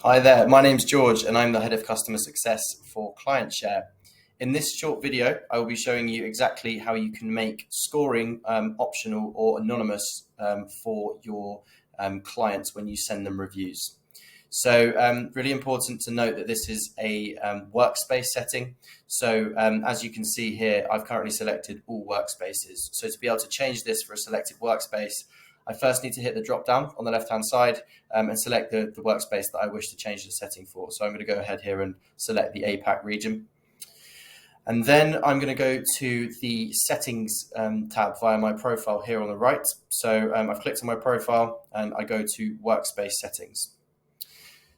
Hi there, my name's George and I'm the Head of Customer Success for Clientshare. In this short video, I will be showing you exactly how you can make scoring optional or anonymous for your clients when you send them reviews. So really important to note that this is a workspace setting. So as you can see here, I've currently selected all workspaces. So to be able to change this for a selected workspace, I first need to hit the drop down on the left hand side and select the workspace that I wish to change the setting for. So I'm going to go ahead here and select the APAC region. And then I'm going to go to the settings tab via my profile here on the right. So I've clicked on my profile and I go to workspace settings.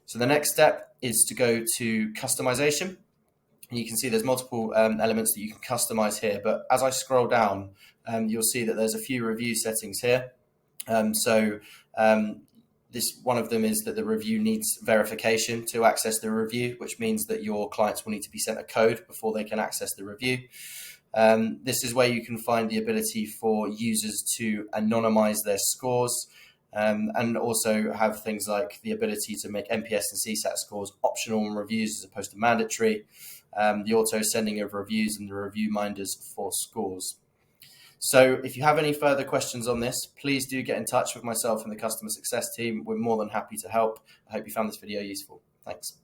So the next step is to go to customization. And you can see there's multiple elements that you can customize here. But as I scroll down, you'll see that there's a few review settings here. This one of them is that the review needs verification to access the review, which means that your clients will need to be sent a code before they can access the review. This is where you can find the ability for users to anonymize their scores and also have things like the ability to make NPS and CSAT scores optional on reviews as opposed to mandatory, the auto sending of reviews and the review minders for scores. So if you have any further questions on this, please do get in touch with myself and the customer success team. We're more than happy to help. I hope you found this video useful. Thanks.